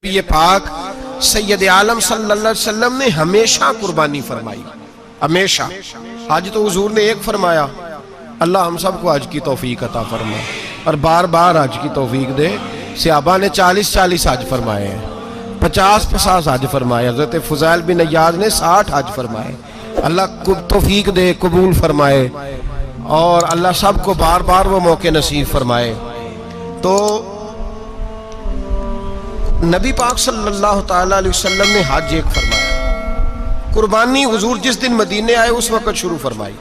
یہ پاک سید عالم صلی اللہ علیہ وسلم نے ہمیشہ قربانی فرمائی، ہمیشہ۔ آج تو حضور نے ایک فرمایا، اللہ ہم سب کو حج کی توفیق عطا فرمائے اور بار بار حج کی توفیق دے۔ صحابہ نے 40 حج فرمائے ہیں، 50 حج فرمائے، حضرت فضیل بن عیاض نے 60 حج فرمائے۔ اللہ کو توفیق دے، قبول فرمائے اور اللہ سب کو بار بار وہ موقع نصیب فرمائے۔ تو نبی پاک صلی اللہ تعالیٰ علیہ وسلم نے حج ایک فرمایا، قربانی حضور جس دن مدینے آئے اس وقت شروع فرمائی،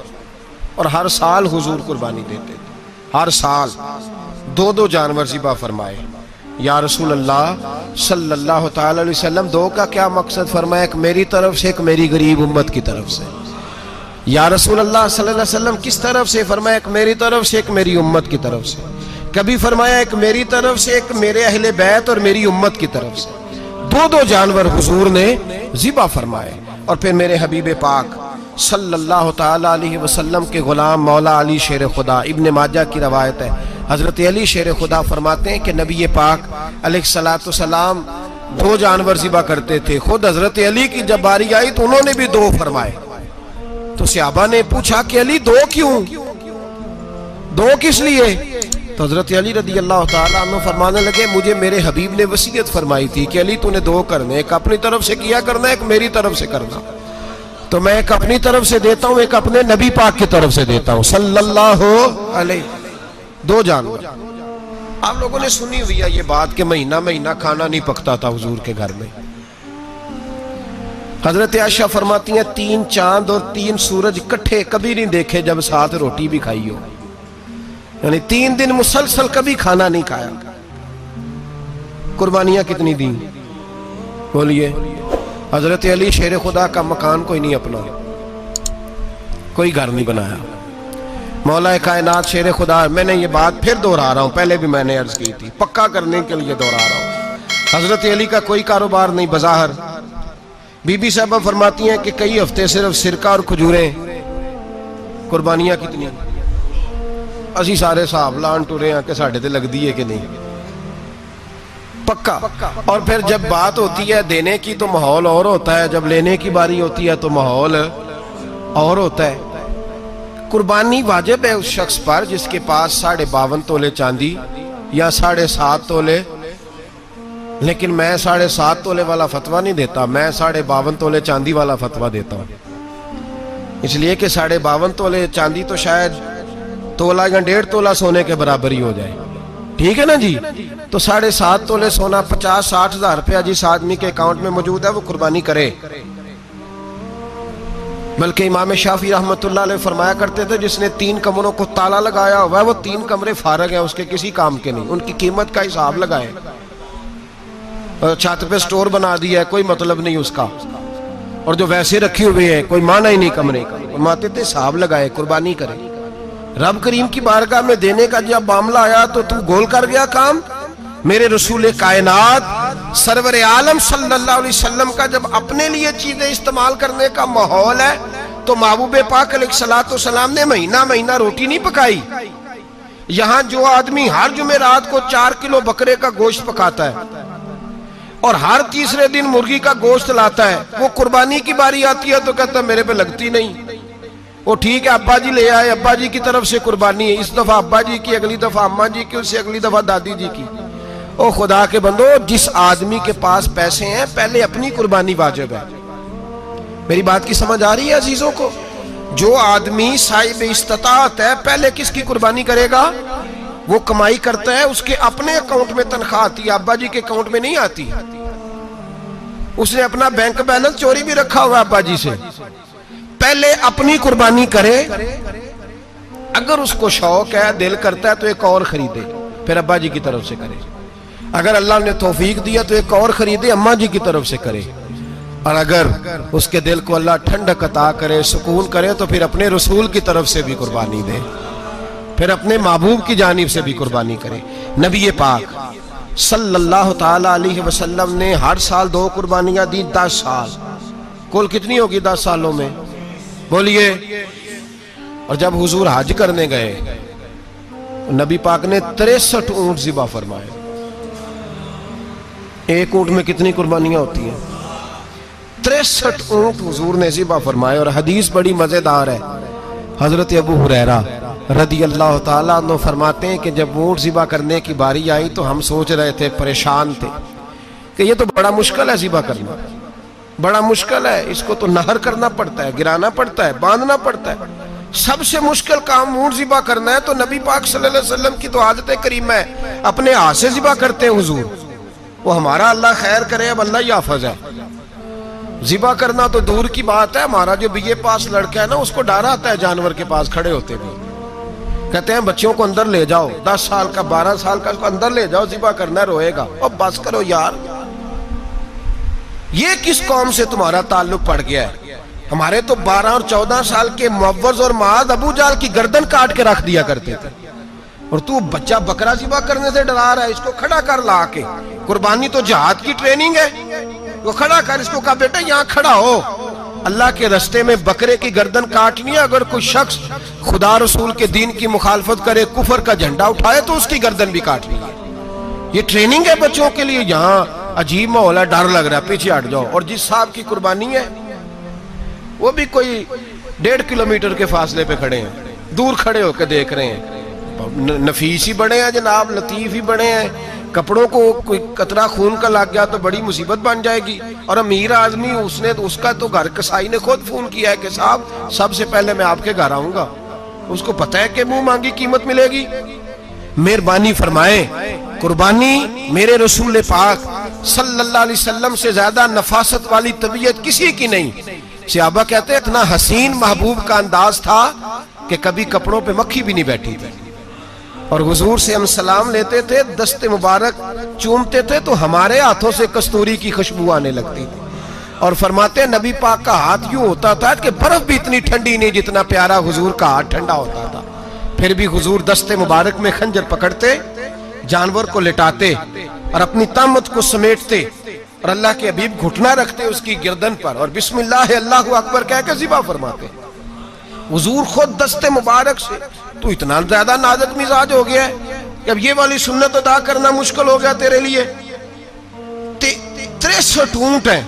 اور ہر سال حضور قربانی دیتے تھے، ہر سال 2 جانور ذبح فرمائے۔ یا رسول اللہ صلی اللہ تعالیٰ علیہ وسلم 2 کا کیا مقصد فرمایا؟ ایک میری طرف سے، ایک میری غریب امت کی طرف سے۔ یا رسول اللہ صلی اللہ علیہ وسلم کس طرف سے فرمایا؟ ایک میری طرف سے، ایک میری امت کی طرف سے۔ کبھی فرمایا ایک میری طرف سے، ایک میرے اہل بیت اور میری امت کی طرف سے۔ 2 جانور حضور نے ذبح فرمائے۔ اور پھر میرے حبیب پاک صلی اللہ تعالیٰ علیہ وسلم کے غلام مولا علی شیر خدا، ابن ماجہ کی روایت ہے، حضرت علی شیر خدا فرماتے ہیں کہ نبی پاک علیہ السلام 2 جانور ذبح کرتے تھے۔ خود حضرت علی کی جب باری آئی تو انہوں نے بھی 2 فرمائے۔ تو صحابہ نے پوچھا کہ علی 2 کیوں؟ 2 کس لیے؟ تو حضرت علی رضی اللہ تعالیٰ عنہ فرمانے لگے، مجھے میرے حبیب نے وصیت فرمائی تھی کہ علی تو نے 2 کرنے، ایک اپنی طرف سے کیا کرنا، ایک میری طرف سے کرنا۔ تو میں ایک اپنی طرف سے دیتا ہوں، ایک اپنے نبی پاک کی طرف سے دیتا ہوں صلی اللہ علیہ۔ 2 جانور۔ آپ لوگوں نے سنی ہوئی ہے یہ بات کہ مہینہ کھانا نہیں پکتا تھا حضور کے گھر میں۔ حضرت عائشہ فرماتی ہیں 3 چاند اور 3 سورج اکٹھے کبھی نہیں دیکھے جب ساتھ روٹی بھی کھائی ہو، یعنی 3 دن مسلسل کبھی کھانا نہیں کھایا۔ قربانیاں کتنی دیں؟ بولیے۔ حضرت علی شیر خدا کا مکان کوئی نہیں اپنا، کوئی گھر نہیں بنایا۔ مولا کائنات شیر خدا، میں نے یہ بات پھر دہرا رہا ہوں، پہلے بھی میں نے عرض کی تھی، پکا کرنے کے لیے دہرا رہا ہوں۔ حضرت علی کا کوئی کاروبار نہیں بظاہر۔ بی بی صاحبہ فرماتی ہیں کہ کئی ہفتے صرف سرکہ اور کھجوریں۔ قربانیاں کتنی؟ اسی سارے صاحب لان ٹورے ہیں کہ ساڑھے تے لگ دیئے کہ نہیں، پکا۔ اور پھر جب بات ہوتی ہے دینے کی تو ماحول اور ہوتا ہے، جب لینے کی باری ہوتی ہے تو ماحول اور ہوتا ہے۔ قربانی واجب ہے اس شخص پر جس کے پاس 52.5 تولے چاندی یا 7.5 تولے، لیکن میں 7.5 تولے والا فتویٰ نہیں دیتا، میں 52.5 تولے چاندی والا فتویٰ دیتا ہوں۔ اس لیے کہ 52.5 تولے چاندی تو شاید تولہ یا 1.5 تولہ سونے کے برابر ہی ہو جائے، ٹھیک ہے نا جی؟ تو 7.5 تولے سونا 50-60 ہزار روپیہ جس آدمی کے اکاؤنٹ میں موجود ہے وہ قربانی کرے۔ بلکہ امام شافعی رحمۃ اللہ علیہ فرمایا کرتے تھے جس نے 3 کمروں کو تالا لگایا ہوا ہے وہ 3 کمرے فارغ ہیں، اس کے کسی کام کے نہیں، ان کی قیمت کا حساب لگائے۔ چھت پہ سٹور بنا دیا ہے، کوئی مطلب نہیں اس کا، اور جو ویسے رکھی ہوئے ہیں کوئی معنی ہی نہیں کمرے کا۔ فرماتے تھے حساب لگائے، قربانی کرے۔ رب کریم کی بارگاہ میں دینے کا جب معاملہ آیا تو گول کر گیا کام۔ میرے رسول کائنات سرور عالم صلی اللہ علیہ وسلم کا جب اپنے لیے چیزیں استعمال کرنے کا ماحول ہے تو محبوب پاک علیہ السلام نے مہینہ روٹی نہیں پکائی۔ یہاں جو آدمی ہر جمعرات کو 4 کلو بکرے کا گوشت پکاتا ہے اور ہر تیسرے دن مرغی کا گوشت لاتا ہے، وہ قربانی کی باری آتی ہے تو کہتا ہے میرے پہ لگتی نہیں۔ وہ ٹھیک ہے ابا جی لے آئے، ابا جی کی طرف سے قربانی ہے، اس دفعہ ابا جی کی، اگلی دفعہ اماں جی کی، اس سے اگلی دفعہ دادی جی کی۔ او خدا کے بندو، جس آدمی کے پاس پیسے ہیں پہلے اپنی قربانی واجب ہے۔ میری بات کی سمجھ آ رہی ہے عزیزوں کو؟ جو آدمی صاحب استطاعت ہے پہلے کس کی قربانی کرے گا؟ وہ کمائی کرتا ہے، اس کے اپنے اکاؤنٹ میں تنخواہ آتی ہے، ابا جی کے اکاؤنٹ میں نہیں آتی۔ اس نے اپنا بینک بیلنس چوری بھی رکھا ہوا ابا جی سے۔ پہلے اپنی قربانی کرے، اگر اس کو شوق ہے، دل کرتا ہے تو ایک اور خریدے، پھر ابا جی کی طرف سے کرے۔ اگر اللہ نے توفیق دیا تو ایک اور خریدے، اماں جی کی طرف سے کرے۔ اور اگر اس کے دل کو اللہ ٹھنڈک عطا کرے، سکون کرے، تو پھر اپنے رسول کی طرف سے بھی قربانی دے، پھر اپنے محبوب کی جانب سے بھی قربانی کرے۔ نبی پاک صلی اللہ تعالیٰ علیہ وسلم نے ہر سال 2 قربانیاں دی، 10 سال۔ کل کتنی ہوگی 10 سالوں میں؟ بولیے۔ اور جب حضور حج کرنے گئے نبی پاک نے 63 اونٹ ذبح فرمائے۔ ایک اونٹ میں کتنی قربانیاں ہوتی ہیں؟ 63 اونٹ حضور نے ذبح فرمائے. اور حدیث بڑی مزیدار ہے. حضرت ابو ہریرہ رضی اللہ تعالیٰ عنہ فرماتے ہیں کہ جب اونٹ ذبح کرنے کی باری آئی تو ہم سوچ رہے تھے، پریشان تھے کہ یہ تو بڑا مشکل ہے ذبح کرنا، بڑا مشکل ہے، اس کو تو نہر کرنا پڑتا ہے، گرانا پڑتا ہے، باندھنا پڑتا ہے. سب سے مشکل کام اونٹ ذبح کرنا ہے. تو نبی پاک صلی اللہ علیہ وسلم کی تو عادت کریمہ ہے، اپنے ہاتھ سے ذبح کرتے ہیں حضور. وہ ہمارا اللہ خیر کرے، اب اللہ ہی حافظ ہے. ذبح کرنا تو دور کی بات ہے. ہمارا جو بی اے پاس لڑکا ہے نا، اس کو ڈر آتا ہے جانور کے پاس کھڑے ہوتے بھی. کہتے ہیں بچوں کو اندر لے جاؤ، 10 سال کا 12 سال کا، اس کو اندر لے جاؤ، ذبح کرنا ہے، روئے گا. اب بس کرو یار، یہ کس قوم سے تمہارا تعلق پڑ گیا ہے؟ ہمارے تو 12 اور 14 سال کے معوذ اور معاذ ابو جہل کی گردن کاٹ کے رکھ دیا کرتے تھے. اور تو بچہ بکرا ذبح کرنے سے ڈرا رہا ہے. اس کو کھڑا کر لا کے. قربانی تو جہاد کی ٹریننگ ہے. وہ کھڑا کر، اس کو کہا بیٹا یہاں کھڑا ہو، اللہ کے رستے میں بکرے کی گردن کاٹنی ہے. اگر کوئی شخص خدا رسول کے دین کی مخالفت کرے، کفر کا جھنڈا اٹھائے، تو اس کی گردن بھی کاٹنی ہے. یہ ٹریننگ ہے بچوں کے لیے. یہاں عجیب ماحول ہے، ڈر لگ رہا ہے، پیچھے ہٹ جاؤ. اور جس صاحب کی قربانی ہے وہ بھی کوئی 1.5 کلومیٹر کے فاصلے پہ کھڑے ہیں، دور کھڑے ہو کے دیکھ رہے ہیں. نفیس ہی بڑے ہیں جناب، لطیف ہی بڑے ہیں. کپڑوں کو کوئی قطرہ خون کا لگ گیا تو بڑی مصیبت بن جائے گی. اور امیر آدمی، اس کا تو گھر کسائی نے خود فون کیا ہے کہ صاحب سب سے پہلے میں آپ کے گھر آؤں گا. اس کو پتہ ہے کہ منہ مانگی قیمت ملے گی. مہربانی فرمائے، قربانی میرے رسول پاک صلی اللہ علیہ وسلم سے زیادہ نفاست والی طبیعت کسی کی نہیں. صحابہ کہتے ہیں اتنا حسین محبوب کا انداز تھا کہ کبھی کپڑوں پہ مکھی بھی نہیں بیٹھی تھی. اور حضور سے ہم سلام لیتے تھے، دست مبارک چومتے تھے تو ہمارے ہاتھوں سے کستوری کی خوشبو آنے لگتی تھی. اور فرماتے ہیں نبی پاک کا ہاتھ یوں ہوتا تھا کہ برف بھی اتنی ٹھنڈی نہیں جتنا پیارا حضور کا ہاتھ ٹھنڈا ہوتا تھا. پھر بھی حضور دست مبارک میں خنجر پکڑتے، جانور کو لٹاتے اور اپنی طامت کو سمیٹتے، اور اللہ کے حبیب گھٹنا رکھتے اس کی گردن پر، اور بسم اللہ اللہ اکبر کہہ کے ذبح فرماتے. حضور خود دست مبارک سے. تو اتنا زیادہ نازک مزاج ہو گیا ہے کہ اب یہ والی سنت ادا کرنا مشکل ہو گیا تیرے لیے. 63 اونٹ ہیں.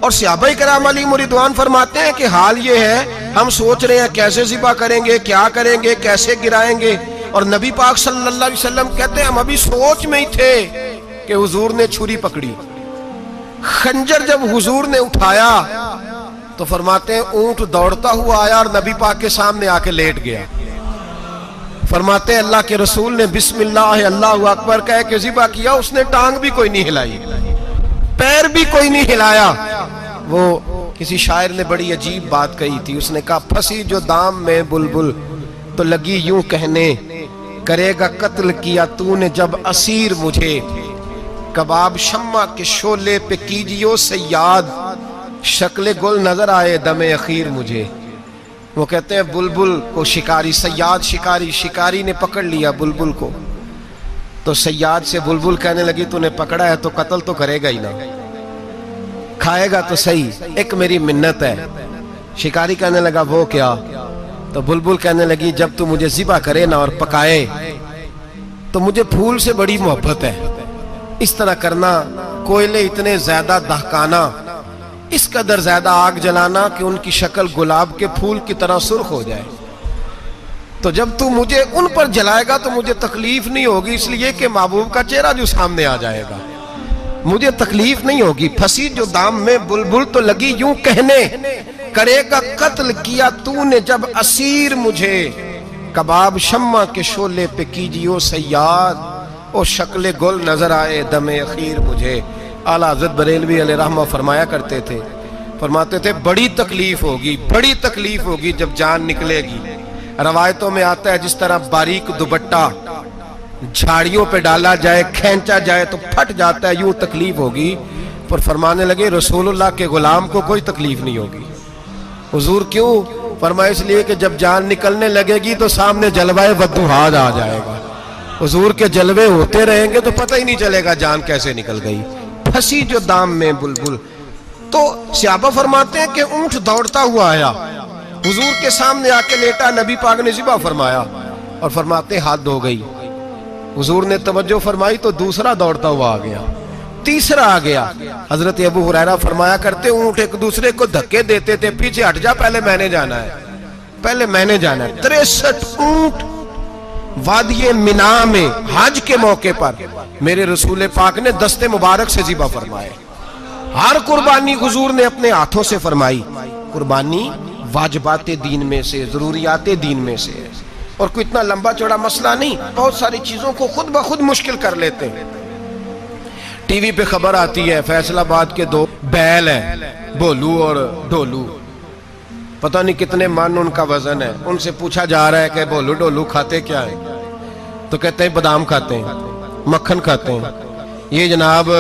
اور صحابہ کرام علیہم رضوان فرماتے ہیں کہ حال یہ ہے، ہم سوچ رہے ہیں کیسے ذبح کریں گے، کیا کریں گے، کیسے گرائیں گے. اور نبی پاک صلی اللہ علیہ وسلم کہتے ہیں ہم ابھی سوچ میں ہی تھے کہ حضور نے چھری پکڑی. خنجر جب حضور نے اٹھایا تو فرماتے ہیں اونٹ دوڑتا ہوا آیا اور نبی پاک کے سامنے آ کے لیٹ گیا. فرماتے ہیں اللہ کے رسول نے بسم اللہ اللہ اکبر کہہ کے ذبح کیا. اس نے ٹانگ بھی کوئی نہیں ہلائی، پیر بھی کوئی نہیں ہلایا. وہ کسی شاعر نے بڑی عجیب بات کہی تھی. اس نے کہا پھنسی جو دام میں بلبل تو لگی یوں کہنے، کرے گا قتل کیا تو نے جب اسیر مجھے، کباب شمع کے شولے پہ کیجیو سیاد، شکل گل نظر آئے دم اخیر مجھے. وہ کہتے ہیں بلبل کو شکاری، سیاد شکاری نے پکڑ لیا بلبل کو. تو سیاد سے بلبل کہنے لگی تو نے پکڑا ہے تو قتل تو کرے گا ہی نا، کھائے گا تو صحیح، ایک میری منت ہے. شکاری کہنے لگا وہ کیا؟ تو بلبل کہنے لگی جب تو مجھے ذبح کرے نا اور پکائے تو مجھے پھول سے بڑی محبت ہے. اس طرح کرنا، کوئلے اتنے زیادہ دہکانا، اس قدر زیادہ آگ جلانا کہ ان کی شکل گلاب کے پھول کی طرح سرخ ہو جائے. تو جب تو مجھے ان پر جلائے گا تو مجھے تکلیف نہیں ہوگی، اس لیے کہ محبوب کا چہرہ جو سامنے آ جائے گا مجھے تکلیف نہیں ہوگی. پھنسی جو دام میں بلبل تو لگی یوں کہنے، کرے گا قتل کیا تو نے جب اسیر مجھے، کباب شمع کے شولے پہ کیجیو سیاد، او شکل گل نظر آئے دم اخیر مجھے. اعلیٰ حضرت بریلوی علیہ رحمہ فرمایا کرتے تھے، فرماتے تھے بڑی تکلیف ہوگی جب جان نکلے گی. روایتوں میں آتا ہے جس طرح باریک دوپٹہ جھاڑیوں پہ ڈالا جائے، کھینچا جائے تو پھٹ جاتا ہے، یوں تکلیف ہوگی. پر فرمانے لگے رسول اللہ کے غلام کو کوئی تکلیف نہیں ہوگی. حضور کیوں؟ فرمایا اس لیے کہ جب جان نکلنے لگے گی تو سامنے جلوہ ودوحات آ جائے گا. حضور کے جلوے ہوتے رہیں گے تو پتہ ہی نہیں چلے گا جان کیسے نکل گئی. پھنسی جو دام میں بلبل. تو صحابہ فرماتے ہیں کہ اونٹ دوڑتا ہوا آیا، حضور کے سامنے آ کے لیٹا، نبی پاک نے ذبح فرمایا اور فرماتے ہاتھ دھو گئی. حضور نے توجہ فرمائی تو دوسرا دوڑتا ہوا آ گیا. تیسرا آ گیا. حضرت ابو ہریرہ فرمایا کرتے اونٹ ایک دوسرے کو دھکے دیتے تھے, پیچھے ہٹ جا, پہلے میں نے جانا ہے, پہلے میں نے جانا ہے. 63 اونٹ وادی منا میں حج کے موقع پر میرے رسول پاک نے دست مبارک سے ذبح فرمائے. ہر قربانی حضور نے اپنے ہاتھوں سے فرمائی. قربانی واجبات دین میں سے, ضروریات دین میں سے, اور کوئی اتنا لمبا چوڑا مسئلہ نہیں. بہت ساری چیزوں کو خود بخود مشکل کر لیتے ہیں. ٹی وی پہ خبر آتی ہے فیصل آباد کے 2 بیل ہیں, بولو اور ڈولو, پتہ نہیں کتنے من ان کا وزن ہے. ان سے پوچھا جا رہا ہے کہ بولو ڈولو کھاتے کیا ہیں؟ تو کہتے ہیں بادام کھاتے ہیں, مکھن کھاتے ہیں. یہ جناب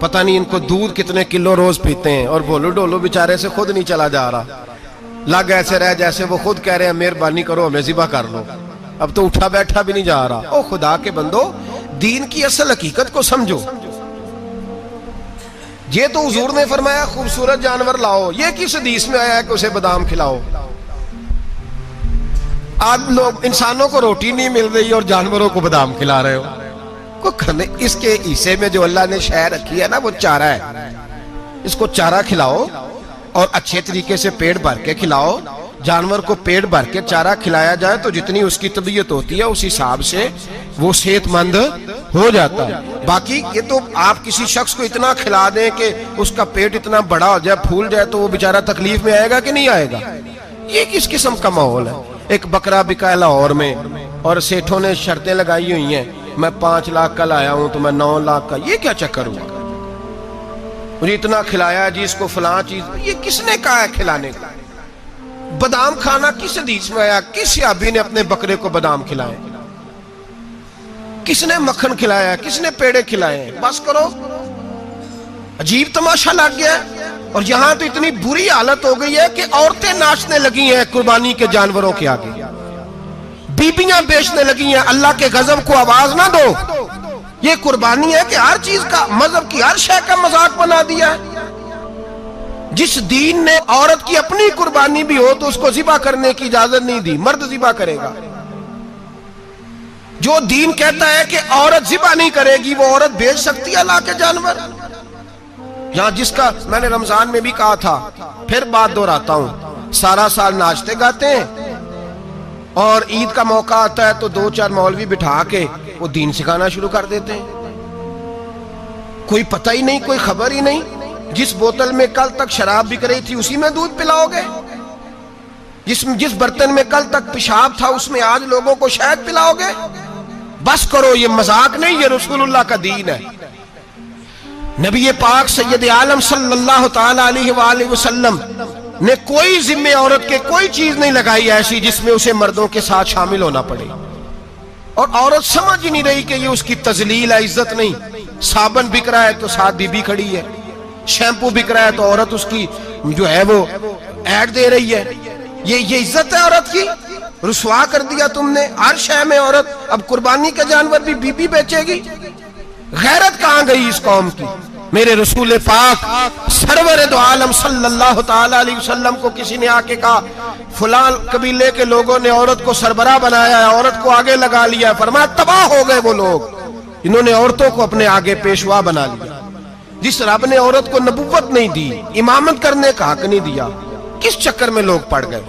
پتہ نہیں ان کو دودھ کتنے کلو روز پیتے ہیں, اور بولو ڈولو بیچارے سے خود نہیں چلا جا رہا. لگ ایسے رہ جیسے وہ خود کہہ رہے ہیں مہربانی کرو ہمیں ذبح کر لو, اب تو اٹھا بیٹھا بھی نہیں جا رہا. او خدا کے بندو, دین کی اصل حقیقت کو سمجھو. یہ تو حضور نے فرمایا خوبصورت جانور لاؤ, یہ کس حدیث میں آیا ہے کہ اسے بادام کھلاؤ؟ آج لوگ انسانوں کو روٹی نہیں مل رہی اور جانوروں کو بادام کھلا رہے ہو. کو کھانے اس کے حصے میں جو اللہ نے شے رکھی ہے نا وہ چارہ ہے. اس کو چارہ کھلاؤ اور اچھے طریقے سے پیٹ بھر کے کھلاؤ. جانور کو پیٹ بھر کے چارہ کھلایا جائے تو جتنی اس کی طبیعت ہوتی ہے اس حساب سے وہ صحت مند ہو جاتا ہے. باقی یہ تو آپ کسی شخص کو اتنا کھلا دیں کہ اس کا پیٹ اتنا بڑا ہو جائے, پھول جائے, تو وہ بیچارہ تکلیف میں آئے گا کہ نہیں آئے گا؟ یہ کس قسم کا ماحول ہے؟ ایک بکرا بکا لاہور میں اور سیٹھوں نے شرطیں لگائی ہوئی ہیں, میں 5 لاکھ کا لایا ہوں تو میں 9 لاکھ کا. یہ کیا چکر ہوا؟ مجھے اتنا کھلایا جی اس کو فلاں چیز. یہ کس نے کہا ہے کھلانے کا؟ بادام کھانا کس حدیث میں آیا؟ کس صحابی نے اپنے بکرے کو بادام کھلائے؟ کس نے مکھن کھلایا؟ کس نے پیڑے کھلائے؟ بس کرو, عجیب تماشا لگ گیا ہے. اور یہاں تو اتنی بری حالت ہو گئی ہے کہ عورتیں ناچنے لگی ہیں قربانی کے جانوروں کے آگے, بیبیاں بیچنے لگی ہیں. اللہ کے غضب کو آواز نہ دو. یہ قربانی ہے کہ ہر چیز کا, مذہب کی ہر شے کا مذاق بنا دیا ہے. جس دین نے عورت کی اپنی قربانی بھی ہو تو اس کو ذبح کرنے کی اجازت نہیں دی, مرد ذبح کرے گا. جو دین کہتا ہے کہ عورت ذبح نہیں کرے گی, وہ عورت بیچ سکتی ہے اللہ کے جانور. یہاں جس کا میں نے رمضان میں بھی کہا تھا, پھر بات دہراتا ہوں, سارا سال ناچتے گاتے ہیں اور عید کا موقع آتا ہے تو 2-4 مولوی بٹھا کے وہ دین سکھانا شروع کر دیتے ہیں. کوئی پتہ ہی نہیں, کوئی خبر ہی نہیں. جس بوتل میں کل تک شراب بک رہی تھی اسی میں دودھ پلاؤ گے؟ جس برتن میں کل تک پیشاب تھا اس میں آج لوگوں کو شہد پلاؤ گے؟ بس کرو, یہ مذاق نہیں, یہ رسول اللہ کا دین ہے. نبی پاک سید عالم صلی اللہ تعالی علیہ وآلہ وسلم نے کوئی ذمہ عورت کے کوئی چیز نہیں لگائی ایسی جس میں اسے مردوں کے ساتھ شامل ہونا پڑے. اور عورت سمجھ ہی نہیں رہی کہ یہ اس کی تذلیل ہے, عزت نہیں. صابن بک رہا ہے تو ساتھ بی بی کھڑی ہے, شیمپو بک رہا ہے تو عورت اس کی جو ہے وہ ایڈ دے رہی ہے. یہ عزت ہے عورت کی؟ رسوا کر دیا تم نے ہر شے میں عورت. اب قربانی کا جانور بھی بی بی بیچے گی؟ غیرت کہاں گئی اس قوم کی؟ میرے رسول پاک سرور دو عالم صلی اللہ تعالی علیہ وسلم کو کسی نے آ کے کہا فلاں قبیلے کے لوگوں نے عورت کو سربراہ بنایا ہے, عورت کو آگے لگا لیا ہے. فرمایا تباہ ہو گئے وہ لوگ, انہوں نے عورتوں کو اپنے آگے پیشوا بنا لیا. جس رب نے عورت کو نبوت نہیں دی, امامت کرنے کا حق نہیں دیا, کس چکر میں لوگ پڑ گئے؟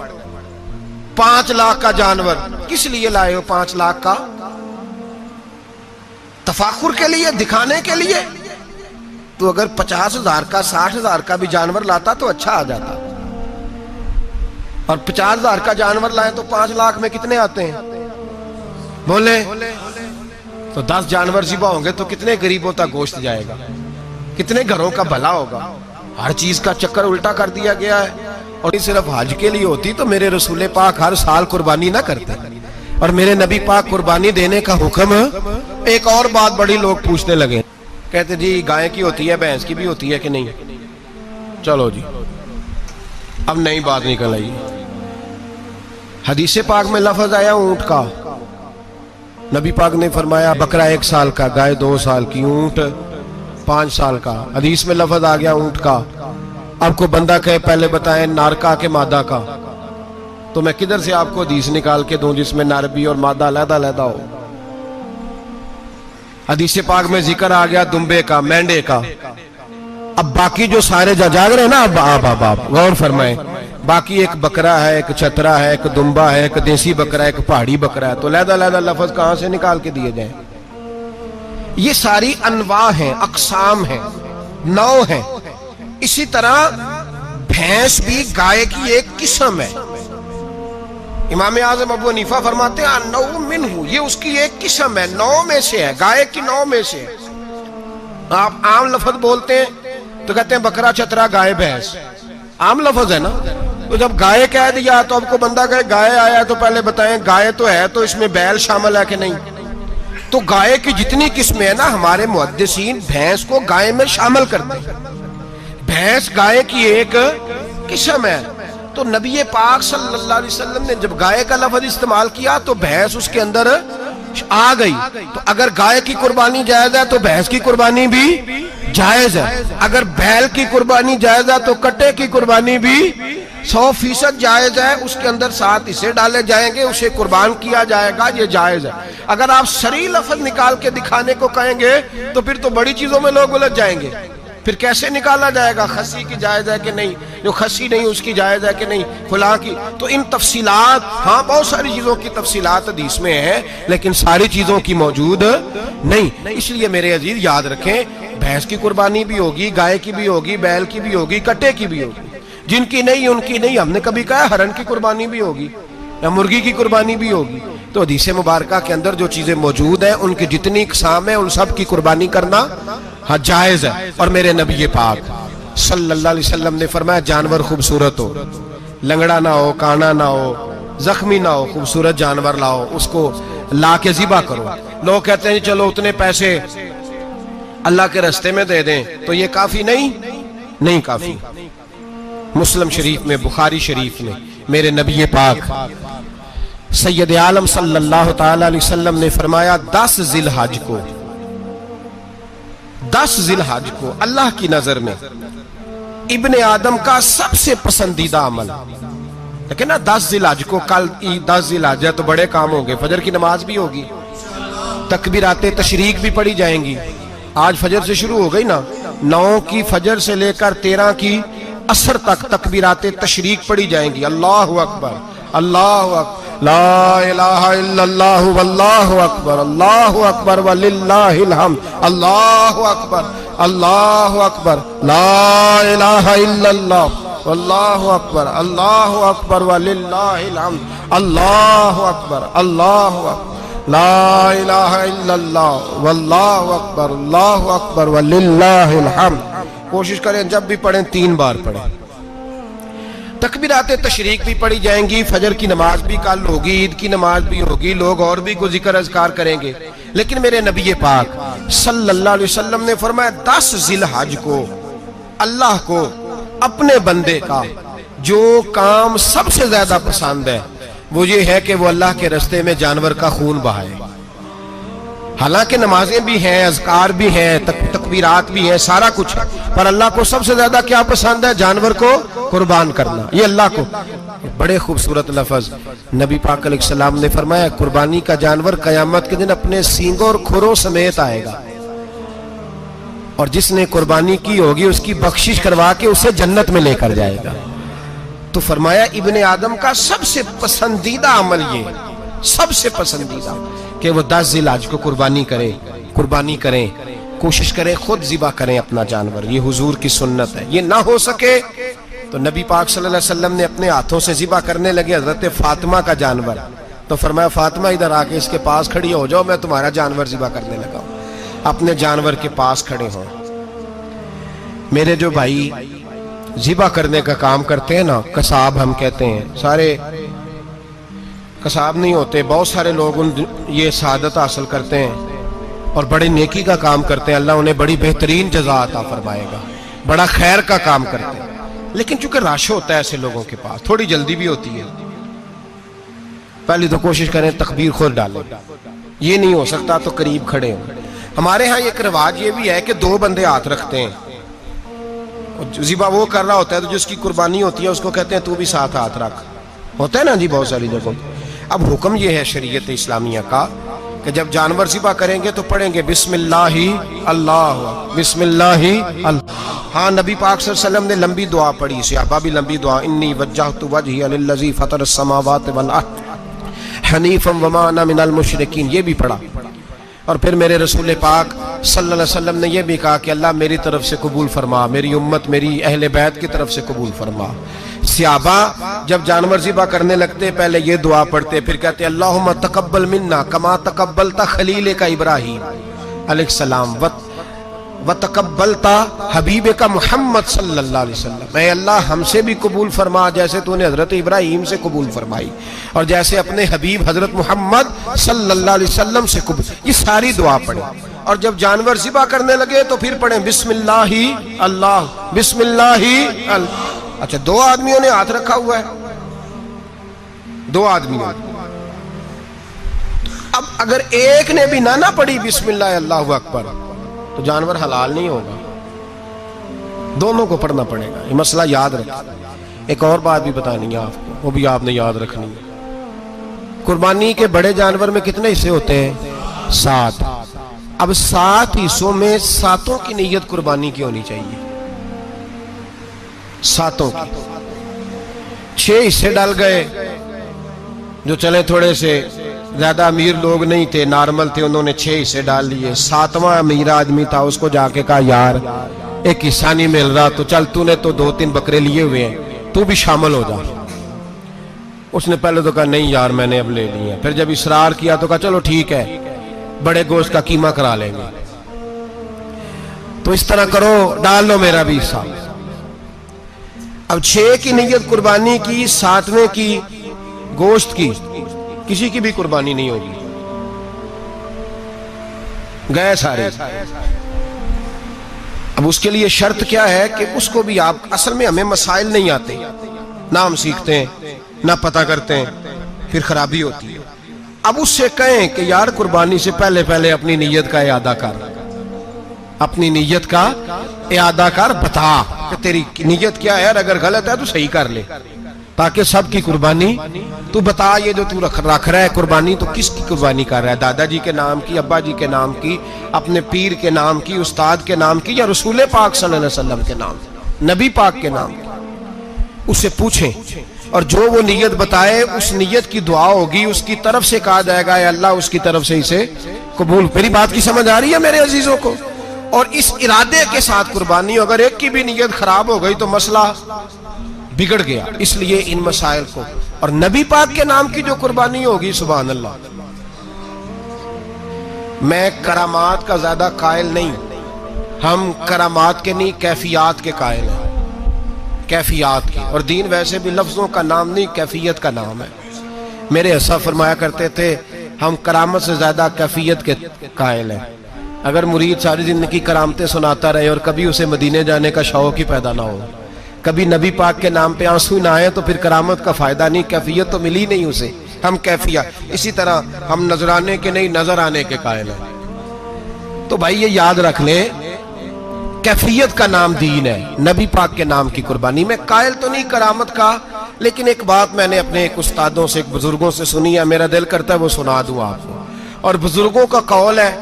5 لاکھ کا جانور کس لیے لائے ہو؟ 5 لاکھ کا تفاخر کے لیے, دکھانے کے لیے؟ تو اگر 50,000 کا 60,000 کا بھی جانور لاتا تو اچھا آ جاتا. اور 50,000 کا جانور لائے تو 5 لاکھ میں کتنے آتے ہیں بولے؟ تو 10 جانور ذبح ہوں گے تو کتنے غریبوں تک گوشت جائے گا, کتنے گھروں کا بھلا ہوگا. ہر چیز کا چکر الٹا کر دیا گیا ہے. اور صرف حج کے لیے ہوتی تو میرے رسول پاک ہر سال قربانی نہ کرتے, اور میرے نبی پاک قربانی دینے کا حکم. ایک اور بات بڑی لوگ پوچھنے لگے, کہتے جی گائے کی ہوتی ہے, بھینس کی بھی ہوتی ہے کہ نہیں؟ چلو جی اب نئی بات نکل آئی. حدیث پاک میں لفظ آیا اونٹ کا, نبی پاک نے فرمایا بکرا 1 سال کا, گائے 2 سال کی, اونٹ 5 سال کا. حدیث میں لفظ آ گیا اونٹ کا. آپ کو بندہ کہے پہلے بتائیں نر کا کہ مادہ کا, تو میں کدھر سے آپ کو حدیث نکال کے دوں جس میں نر بھی اور مادہ علیحدہ علیحدہ ہو؟ حدیث پاک میں ذکر آ گیا دمبے کا، مینڈے کا. اب باقی جو سارے جاگ رہے ہیں نا، اب غور فرمائیں، باقی ایک بکرا ہے، ایک چترا ہے، ایک دمبا ہے، ایک دیسی بکرا ہے، ایک پہاڑی بکرا ہے، تو علیحدہ لفظ کہاں سے نکال کے دیے جائیں؟ یہ ساری انواع ہیں، اقسام ہیں، نوع ہیں. اسی طرح بھینس بھی گائے کی ایک قسم ہے. امام اعظم ابو حنیفہ فرماتے ہیں نوع منہ، یہ اس کی ایک قسم ہے، نوع میں سے ہے، گائے کی نوع میں سے. آپ عام لفظ بولتے ہیں تو کہتے ہیں بکرا چترا گائے بھینس، عام لفظ ہے نا. تو جب گائے کہہ دیا تو اب کو بندہ کہے گائے آیا تو پہلے بتائیں گائے تو ہے تو اس میں بیل شامل ہے کہ نہیں؟ تو گائے کی جتنی قسمیں ہیں نا، ہمارے محدثین بھینس کو گائے میں شامل کرتے ہیں. بھینس گائے کی ایک قسم ہے. تو نبی پاک صلی اللہ علیہ وسلم نے جب گائے کا لفظ استعمال کیا تو بھینس اس کے اندر آ گئی. تو اگر گائے کی قربانی جائز ہے تو بھینس کی قربانی بھی جائز ہے. اگر بیل کی قربانی جائز ہے تو کٹے کی قربانی بھی 100% جائز ہے. اس کے اندر 7 حصے ڈالے جائیں گے، اسے قربان کیا جائے گا، یہ جائز ہے. اگر آپ صریح لفظ نکال کے دکھانے کو کہیں گے تو پھر تو بڑی چیزوں میں لوگ الجھ جائیں گے. پھر کیسے نکالا جائے گا خسی کی جائز ہے کہ نہیں، جو خسی نہیں اس کی جائز ہے کہ نہیں، فلاں کی. تو ان تفصیلات، ہاں بہت ساری چیزوں کی تفصیلات حدیث میں ہیں لیکن ساری چیزوں کی موجود نہیں. اس لیے میرے عزیز یاد رکھیں، بھینس کی قربانی بھی ہوگی، گائے کی بھی ہوگی، بیل کی بھی ہوگی، کٹے کی بھی ہوگی. جن کی نہیں ان کی نہیں. ہم نے کبھی کہا ہرن کی قربانی بھی ہوگی یا مرغی کی قربانی بھی ہوگی. تو حدیث مبارکہ کے اندر جو چیزیں موجود ہیں ان کی جتنی اقسام ہیں ان سب کی قربانی کرنا ہاں جائز ہے. اور میرے نبی پاک صلی اللہ علیہ وسلم نے فرمایا جانور خوبصورت ہو، لنگڑا نہ ہو، کانا نہ ہو، زخمی نہ ہو، خوبصورت جانور لاؤ، اس کو لا کے ذبح کرو. لوگ کہتے ہیں چلو اتنے پیسے اللہ کے راستے میں دے دیں، تو یہ کافی نہیں کافی. مسلم شریف میں، بخاری شریف میں میرے نبی پاک سید عالم صلی اللہ تعالی علیہ وسلم نے فرمایا 10 ذی الحج کو اللہ کی نظر میں ابن آدم کا سب سے پسندیدہ عمل. لیکن نا 10 ذی الحج کو، کل 10 ذی الحج ہے تو بڑے کام ہوں گے. فجر کی نماز بھی ہوگی، تکبیرات تشریق بھی پڑھی جائیں گی. آج فجر سے شروع ہو گئی نا، 9 کی فجر سے لے کر 13 کی عصر تک تکبیرات تشریق پڑھی جائیں گی. اللہ اکبر، اللہ اکبر، لا الہ الا اللہ واللہ اکبر، اللہ اکبر وللہ الحمد، اللہ اکبر، اللہ اکبر، لا الہ الا اللہ واللہ اکبر، اللہ اکبر وللہ الحمد، اللہ اکبر، اللہ اکبر، لا الہ الا اللہ واللہ اکبر، اللہ اکبر وللہ الحمد. کوشش کریں جب بھی پڑھیں 3 بار پڑھیں. تکبیرات تشریق بھی پڑھی جائیں گی، فجر کی نماز بھی کل ہوگی، عید کی نماز بھی ہوگی، لوگ اور بھی کوئی ذکر اذکار کریں گے. لیکن میرے نبی پاک صلی اللہ علیہ وسلم نے فرمایا 10 ذی الحج کو اللہ کو اپنے بندے کا جو کام سب سے زیادہ پسند ہے وہ یہ ہے کہ وہ اللہ کے راستے میں جانور کا خون بہائے. حالانکہ نمازیں بھی ہیں، اذکار بھی ہیں، تکبیرات بھی ہیں، سارا کچھ ہے، پر اللہ کو سب سے زیادہ کیا پسند ہے؟ جانور کو قربان کرنا. یہ اللہ کو بڑے خوبصورت لفظ نبی پاک علیہ السلام نے فرمایا قربانی کا جانور قیامت کے دن اپنے سینگوں اور کھروں سمیت آئے گا، اور جس نے قربانی کی ہوگی اس کی بخشش کروا کے اسے جنت میں لے کر جائے گا. تو فرمایا ابن آدم کا سب سے پسندیدہ عمل یہ، سب سے پسندیدہ، کہ وہ 10 ذی الحج کو قربانی کریں، کوشش کریں خود ذبح کریں اپنا جانور. یہ حضور کی سنت ہے. یہ نہ ہو سکے تو نبی پاک صلی اللہ علیہ وسلم نے اپنے ہاتھوں سے ذبح کرنے لگے حضرت فاطمہ کا جانور. تو فرمایا فاطمہ ادھر آ کے اس کے پاس کھڑی ہو جاؤ، میں تمہارا جانور ذبح کرنے لگا ہوں. اپنے جانور کے پاس کھڑے ہوں. میرے جو بھائی ذبح کرنے کا کام کرتے ہیں نا، قصاب ہم کہتے ہیں، سارے قصاب نہیں ہوتے، بہت سارے لوگ یہ سعادت حاصل کرتے ہیں اور بڑے نیکی کا کام کرتے ہیں. اللہ انہیں بڑی بہترین جزا عطا فرمائے گا، بڑا خیر کا کام کرتے ہیں. لیکن چونکہ رش ہوتا ہے ایسے لوگوں کے پاس، تھوڑی جلدی بھی ہوتی ہے. پہلی تو کوشش کریں تکبیر خود ڈالیں، یہ نہیں ہو سکتا تو قریب کھڑے ہوں. ہمارے ہاں ایک رواج یہ بھی ہے کہ 2 بندے ہاتھ رکھتے ہیں، ذبح وہ کر رہا ہوتا ہے تو جس کی قربانی ہوتی ہے اس کو کہتے ہیں تو بھی ساتھ ہاتھ رکھ. ہوتا ہے نا جی بہت ساری جگہوں. اب حکم یہ ہے شریعت اسلامیہ کا کہ جب جانور ذبح کریں گے تو پڑھیں گے بسم اللہ اللہ بسم اللہ اللہ۔ ہاں نبی پاک صلی اللہ علیہ وسلم نے لمبی دعا پڑھی، صحابہ بھی لمبی دعا، انی وجہت وجہی للذی فطر السماوات والارض حنیفا وما انا من المشرکین، یہ بھی پڑھا۔ اور پھر میرے رسول پاک صلی اللہ علیہ وسلم نے یہ بھی کہا کہ اللہ میری طرف سے قبول فرما، میری امت میری اہل بیت کی طرف سے قبول فرما۔ صحابہ جب جانور ذبح کرنے لگتے پہلے یہ دعا پڑھتے، پھر کہتے اللہم تقبل منا کما تقبلتا خلیل کا ابراہیم علیہ السلام وتقبلتا حبیب کا محمد صلی اللہ علیہ وسلم، اے اللہ ہم سے بھی قبول فرما جیسے تو نے حضرت ابراہیم سے قبول فرمائی اور جیسے اپنے حبیب حضرت محمد صلی اللہ علیہ وسلم سے قبول۔ یہ ساری دعا پڑھیں، اور جب جانور ذبح کرنے لگے تو پھر پڑھیں بسم اللہ اللہ بسم اللہ اللہ۔ اچھا دو آدمیوں نے ہاتھ رکھا ہوا ہے، دو آدمیوں، اب اگر ایک نے بھی نہ پڑھی بسم اللہ اللہ اکبر تو جانور حلال نہیں ہوگا، دونوں کو پڑھنا پڑے گا۔ یہ مسئلہ یاد رکھیں۔ ایک اور بات بھی بتانی ہے آپ کو، وہ بھی آپ نے یاد رکھنی ہے۔ قربانی کے بڑے جانور میں کتنے حصے ہوتے ہیں؟ 7۔ اب 7 حصوں میں 7 کی نیت قربانی کی ہونی چاہیے، 7 کی۔ 6 حصے ڈال گئے، جو چلے تھوڑے سے زیادہ امیر لوگ نہیں تھے، نارمل تھے، انہوں نے 6 حصے ڈال لیے۔ 7واں امیر آدمی تھا، اس کو جا کے کہا یار ایک حصہ نہیں مل رہا تو چل تو نے تو 2-3 بکرے لیے ہوئے ہیں تو بھی شامل ہو جا۔ اس نے پہلے تو کہا نہیں یار میں نے اب لے لی ہے، پھر جب اصرار کیا تو کہا چلو ٹھیک ہے بڑے گوشت کا قیمہ کرا لیں گے۔ تو اس طرح کرو ڈال لو میرا بھی حصہ۔ اب 6 کی نیت قربانی کی، 7ویں کی گوشت کی، کسی کی بھی قربانی نہیں ہوگی، گئے سارے۔ اب اس کے لیے شرط کیا ہے کہ اس کو بھی آپ، اصل میں ہمیں مسائل نہیں آتے، نہ ہم سیکھتے ہیں نہ پتہ کرتے ہیں، پھر خرابی ہوتی ہے۔ اب اس سے کہیں کہ یار قربانی سے پہلے اپنی نیت کا اعادہ کر، اپنی نیت کا اعادہ کر، بتا کہ تیری نیت کیا ہے، اور اگر غلط ہے تو صحیح کر لے، تاکہ سب کی قربانی تو بتا۔ یہ جو تو رکھ رہا ہے قربانی تو کس کی قربانی کر رہا ہے؟ دادا جی کے نام کی، ابا جی کے نام کی، اپنے پیر کے نام کی، استاد کے نام کی، یا رسول پاک صلی اللہ علیہ وسلم کے نام، نبی پاک کے نام کی؟ اسے پوچھیں، اور جو وہ نیت بتائے اس نیت کی دعا ہوگی، اس کی طرف سے کہا جائے گا اے اللہ اس کی طرف سے اسے قبول۔ میری بات کی سمجھ آ رہی ہے میرے عزیزوں کو؟ اور اس ارادے کے ساتھ قربانی، اگر ایک کی بھی نیت خراب ہو گئی تو مسئلہ بگڑ گیا۔ اس لیے ان مسائل کو، اور نبی پاک کے نام کی جو قربانی ہوگی، سبحان اللہ، میں کرامات کا زیادہ قائل نہیں، ہم کرامات کے نہیں کیفیات کے قائل ہیں، کیفیات کی۔ اور دین ویسے بھی لفظوں کا نام نہیں کیفیت کا نام ہے۔ میرے اسلاف فرمایا کرتے تھے ہم کرامت سے زیادہ کیفیت کے قائل ہیں۔ اگر مرید ساری زندگی کرامتیں سناتا رہے اور کبھی اسے مدینے جانے کا شوق ہی پیدا نہ ہو، کبھی نبی پاک کے نام پہ آنسو نہ آئے، تو پھر کرامت کا فائدہ نہیں، کیفیت تو ملی نہیں اسے۔ ہم کیفیت، اسی طرح ہم نظرانے کے نہیں نظر آنے کے قائل ہیں۔ تو بھائی یہ یاد رکھ لیں، کیفیت کا نام دین ہے، نبی پاک کے نام کی قربانی۔ میں قائل تو نہیں کرامت کا، لیکن ایک بات میں نے اپنے ایک استادوں سے، ایک بزرگوں سے سنی ہے، میرا دل کرتا ہے وہ سنا دوں آپ کو۔ اور بزرگوں کا قول ہے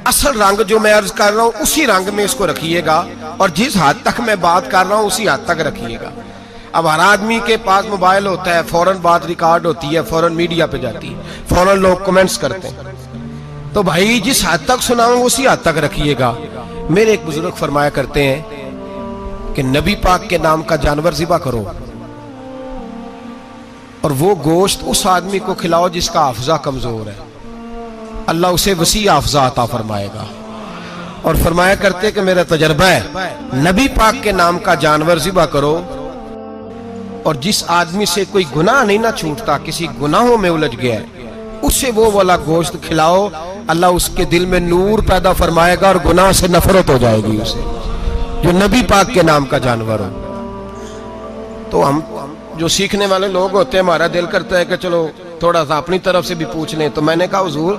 اصل رنگ جو میں عرض کر رہا ہوں اسی رنگ میں اس کو رکھیے گا، اور جس حد تک میں بات کر رہا ہوں اسی حد تک رکھیے گا۔ اب ہر آدمی کے پاس موبائل ہوتا ہے، فوراً بات ریکارڈ ہوتی ہے، فوراً میڈیا پہ جاتی ہے، فوراً لوگ کمنٹس کرتے ہیں۔ تو بھائی جس حد تک سناؤں اسی حد تک رکھیے گا۔ میرے ایک بزرگ فرمایا کرتے ہیں کہ نبی پاک کے نام کا جانور ذبح کرو، اور وہ گوشت اس آدمی کو کھلاؤ جس کا حافظہ کمزور ہے، اللہ اسے وسیع حافظہ عطا فرمائے گا۔ اور فرمایا کرتے کہ میرا تجربہ ہے، نبی پاک کے نام کا جانور ذبح کرو، اور جس آدمی سے کوئی گناہ نہیں نہ چھوٹتا، کسی گناہوں میں الجھ گیا ہے، اسے وہ والا گوشت کھلاؤ، اللہ اس کے دل میں نور پیدا فرمائے گا اور گناہ سے نفرت ہو جائے گی اسے، جو نبی پاک کے نام کا جانور ہو۔ تو ہم جو سیکھنے والے لوگ ہوتے ہیں، ہمارا دل کرتا ہے کہ چلو تھوڑا سا اپنی طرف سے بھی پوچھ لیں۔ تو میں نے کہا حضور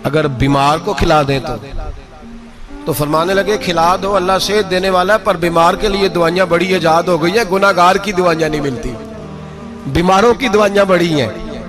اگر بیمار کو کھلا دیں تو فرمانے لگے کھلا دو، اللہ صحت دینے والا ہے، پر بیمار کے لیے دوائیاں بڑی ایجاد ہو گئی ہیں، گناہگار کی دوائیاں نہیں ملتی، بیماروں کی دوائیاں بڑی ہیں۔